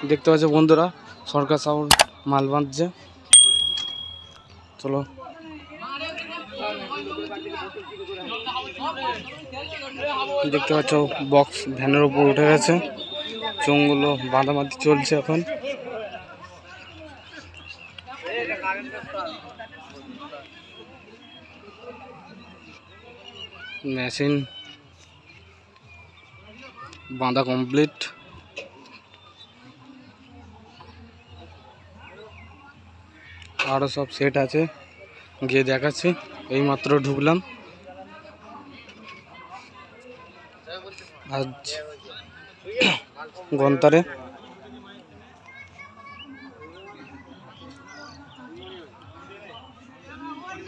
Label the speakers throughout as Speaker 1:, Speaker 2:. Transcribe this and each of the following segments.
Speaker 1: দেখতে পাচ্ছ বন্ধুরা, সরকার সাউন্ড মাল বাঁধছে। চলো দেখতে পাচ্ছ বক্স ভ্যানের উপর উঠে গেছে, চোঙগুলো বাঁধাবাঁধি চলছে এখন। মেশিন বাঁধা কমপ্লিট। আরও সব সেট আছে, গিয়ে দেখাচ্ছি। এইমাত্র ঢুকলাম আজ গন্তারে।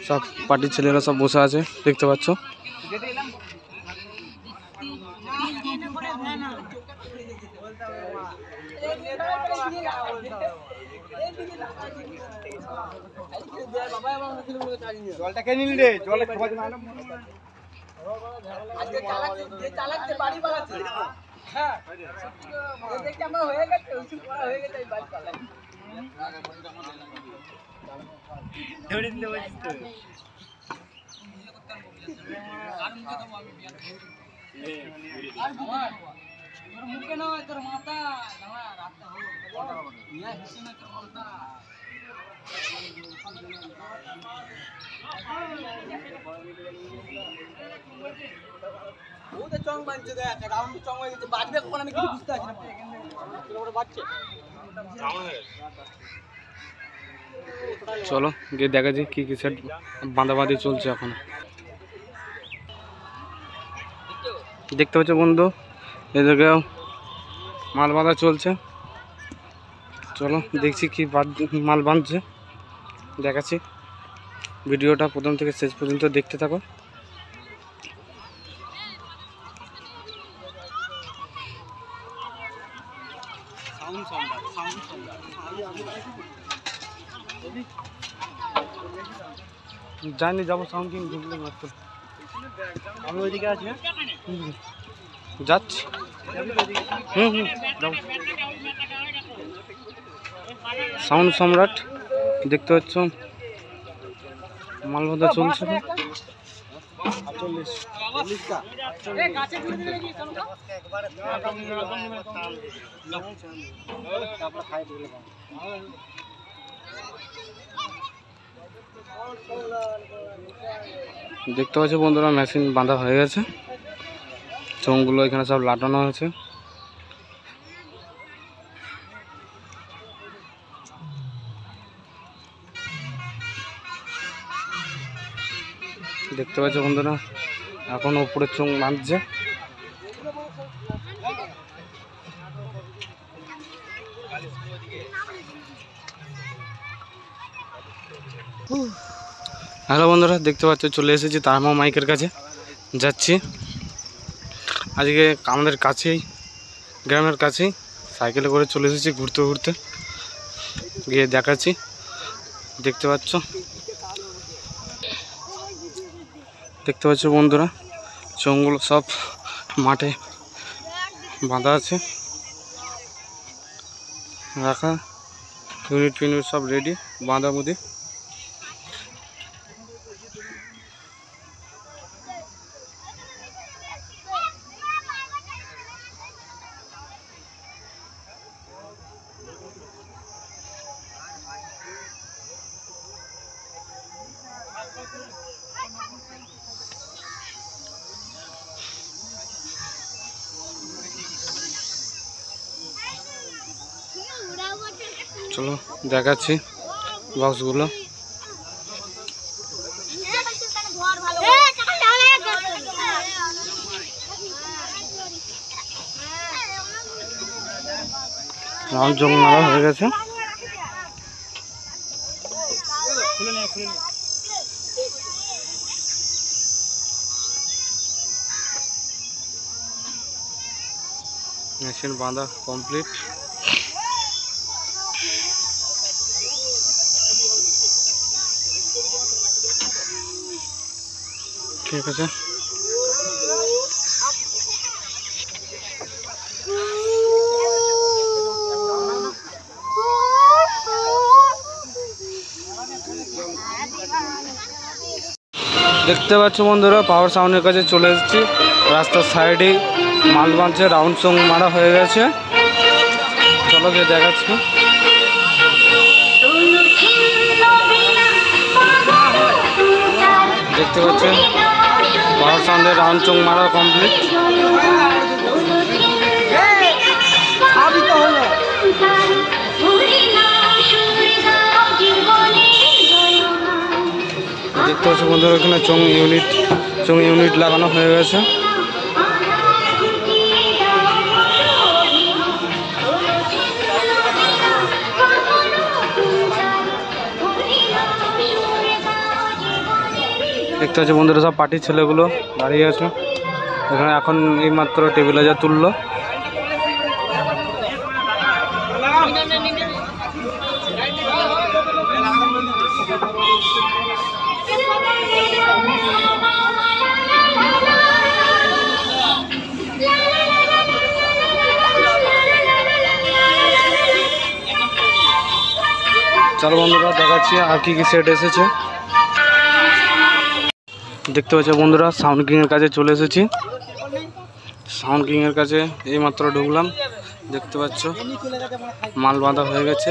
Speaker 1: সব পার্টির ছেলেরা সব বসে আছে দেখতে পাচ্ছ।
Speaker 2: জলটা কে নিলি রে? জলে খাবার জন্য আনলাম। আজকে যে চালাচ্ছে বাড়ি পালাচ্ছে। হ্যাঁ দেখতে আমরা হয়ে গেছে, ওইসব করা হয়ে গেছে, এই বাড়ি পালাই। ধরে দিতে বলছিস তো। আর তোর মুখে না তোর মাথা দাঁড়া রাখতে হবে। ইয়া হিসেবে না তোর মাথা। ওদের চং বানছে দেখ, রাউন্ড চং হয়ে গেছে, বাজবে কখন আমি কিছু বুঝতে পারছি না। ওরা বাজছে।
Speaker 1: চলো গিয়ে দেখা যাক কি কি সেট বাঁধাবাঁধি চলছে এখন। দেখতে পাচ্ছ বন্ধু, এদিকেও মাল বাঁধা চলছে। চলো দেখছি কি মাল বাঁধছে, দেখাচ্ছি। ভিডিওটা প্রথম থেকে শেষ পর্যন্ত দেখতে থাকো। জানি যাবো সাউন্ড কিং ঢুকলে মাত্র
Speaker 2: আমি ওইদিকে আছি।
Speaker 1: যাচ্ছি। যাবো। সাউন্ড সম্রাট দেখতে পাচ্ছ, মাল বাঁধা চলছে। দেখতে পাচ্ছ বন্ধুরা, মেশিন বাঁধা হয়ে গেছে, চোঙগুলো এখানে সব লাটানো হয়েছে। দেখতে পাচ্ছ বন্ধুরা, এখন উপরের চোঙ বাঁধছে। হ্যালো বন্ধুরা, দেখতে পাচ্ছ চলে এসেছি তারমা মাইকের কাছে, যাচ্ছি। আজকে আমাদের কাছেই, গ্রামের কাছেই সাইকেলে করে চলে এসেছি ঘুরতে ঘুরতে, গিয়ে দেখাচ্ছি। দেখতে পাচ্ছ বন্ধুরা, চোঙগুলো সব মাঠে বাঁধা আছে, রাখা ইউনিট ফিউনিট সব রেডি বাঁধাবুঁধি। চলো দেখাচ্ছি বক্সগুলো। রাউন্ড জং মারা হয়ে গেছে। মেশিন বাঁধা কমপ্লিট। ঠিক আছে। দেখতে পাচ্ছ বন্ধুরা পাওয়ার সাউন্ডের কাছে চলে এসেছি। রাস্তার সাইডে মাল বাঁধছে, রাউন্ড সং মারা হয়ে গেছে। চলো গিয়ে দেখাচ্ছি। দেখতে পাচ্ছেন পাওয়ার সাউন্ডের রাউন্ড সং মারা কমপ্লিট। দেখতে পাচ্ছি বন্ধুরা এখানে চং ইউনিট লাগানো হয়ে গেছে। দেখতে পাচ্ছি বন্ধুরা সব পার্টির ছেলেগুলো দাঁড়িয়ে আছে এখানে। এখন এইমাত্র টেবিলে যা তুললো। চলো বন্ধুরা দেখাচ্ছি আর কি কি সেট এসেছে। দেখতে পাচ্ছ বন্ধুরা সাউন্ড কিংয়ের কাছে চলে এসেছি। সাউন্ড কিংয়ের কাছে এইমাত্র ঢুকলাম। দেখতে পাচ্ছ মাল বাঁধা হয়ে গেছে,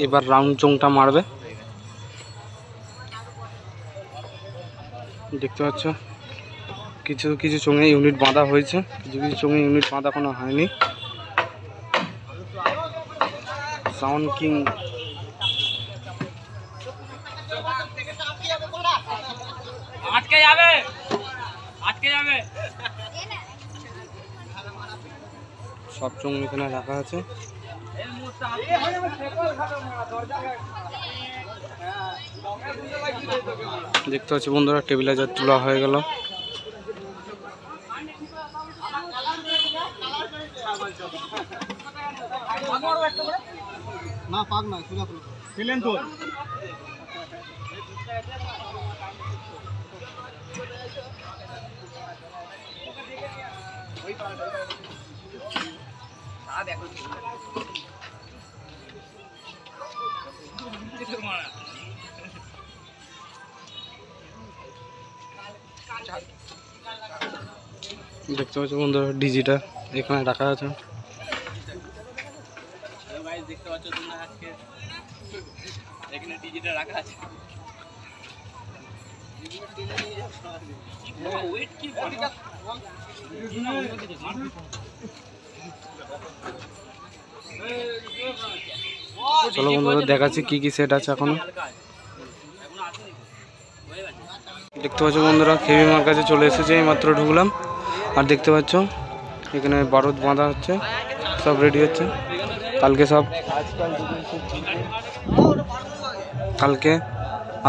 Speaker 1: এবার রাউন্ড চংটা মারবে। দেখতে পাচ্ছ কিছু কিছু চোঙে ইউনিট বাঁধা হয়েছে, কিছু কিছু চোঙে ইউনিট বাঁধা কোনো হয়নি। সাউন্ড কিং
Speaker 2: আটকে যাবে।
Speaker 1: সব চোঙ এখানে রাখা আছে। দেখতে পাচ্ছি বন্ধুরা টেবিলে যা তোলা হয়ে গেল।
Speaker 2: না পাক না ছিলেন তো।
Speaker 1: দেখতে পাচ্ছ বন্ধুরা ডিজিটা এখানে রাখা আছে।
Speaker 2: দেখতে পাচ্ছ তোমরা আজকে এখানে ডিজিটা রাখা আছে। ওয়েট কি
Speaker 1: চলো বন্ধুরা দেখাচ্ছি কি কি সেট আছে এখনো। দেখতে পাচ্ছ বন্ধুরা খেবিমার কাছে চলে এসেছে, এই মাত্র ঢুকলাম। আর দেখতে পাচ্ছ এখানে বারুদ বাঁধা হচ্ছে, সব রেডি হচ্ছে। কালকে সব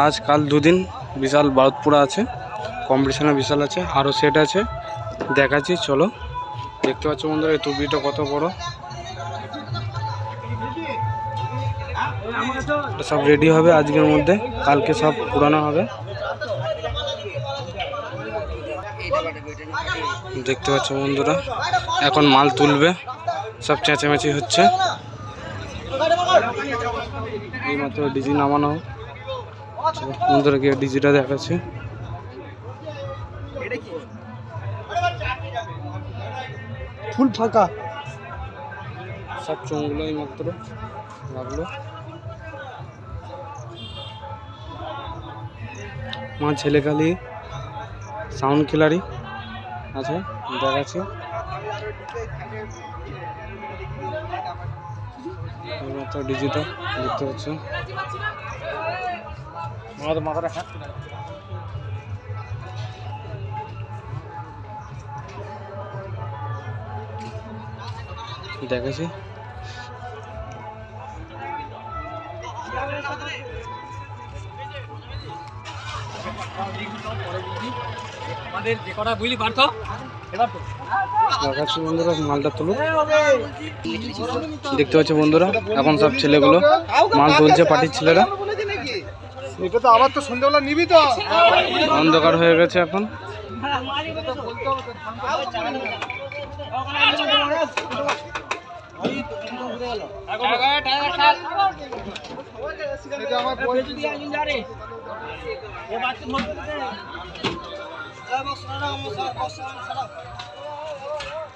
Speaker 1: আজ কাল দুদিন বিশাল বারুদ পোড়া আছে, কম্পিটিশনে বিশাল আছে, আরও সেট আছে দেখাচ্ছি। চলো দেখতে পাচ্ছ বন্ধুরা এই টুপিটা কত বড়। সব রেডি হবে আজকের মধ্যে, কালকে সব পুরানো হবে। দেখতে পাচ্ছ বন্ধুরা এখন মাল তুলবে, সব চেঁচামেচি হচ্ছে। এইমাত্র ডিজি নামানো বন্ধুরা গিয়ে ডিজিটা দেখাচ্ছে।
Speaker 2: ফুল ফাঁকা
Speaker 1: সব চোঙগুলো এইমাত্র লাগলো। মা ছেলে খালি সাউন্ড খিলাড়ি আছে দেখাচ্ছি। এইমাত্র ডিজিটা দেখতে পাচ্ছ। দেখাচ্ছি
Speaker 2: আমাদের যে কটা বুঝলি পারতো
Speaker 1: দেখাচ্ছি বন্ধুরা মালটা তুলো। দেখতে পাচ্ছ বন্ধুরা এখন সব ছেলেগুলো মাল তুলছে, পার্টির ছেলেরা।
Speaker 2: এটা তো আবার তো সন্ধ্যাবেলা নিবি তো,
Speaker 1: অন্ধকার হয়ে গেছে এখন।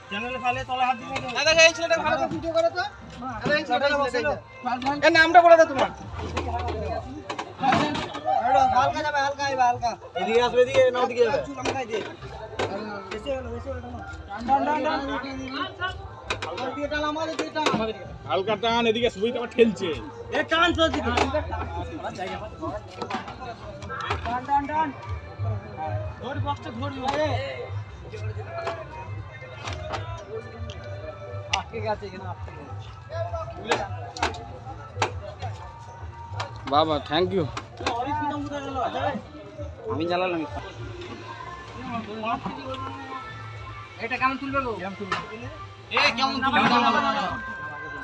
Speaker 2: চ্যানেলে ফালে তলে হাত দিবে দাদা এই ছেলেটা ভালো করে ভিডিও করে তো দাদা এই ছেলেটা বসেলো এর নামটা বলে দাও তোমার হালকা যাবে হালকা আইবা হালকা এদিকে আসবে এদিকে না ওদিকে যাবে চুল আমাকে দিয়ে এসে গেল ডান ডান ডান হালকা দিয়ে টান আমাদের দিয়ে টান
Speaker 3: হালকা টান এদিকে সুবিধা আবার ঠেলছে
Speaker 2: এ টান তো দিকে ডান ডান ডান ধর বক্সটা ধরি আরে আটকে গেছে এখানে আটকে
Speaker 1: বাবা থ্যাংক ইউ।
Speaker 2: আমি জ্বালালাম এটা কেমন তুলবে গো কেমন তুলবে এই কেমন তুলবে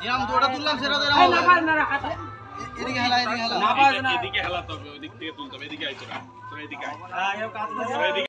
Speaker 2: এরকম দৌড়া তুললাম সেটা তো এরকম না না হাতে এদিকে হেলা না পাস না
Speaker 3: এদিকে হেলাতে হবে ওদিক থেকে তুলতে হবে এদিকে আইছো না তোরা এদিকে আয়
Speaker 2: হ্যাঁ এরকম কাজ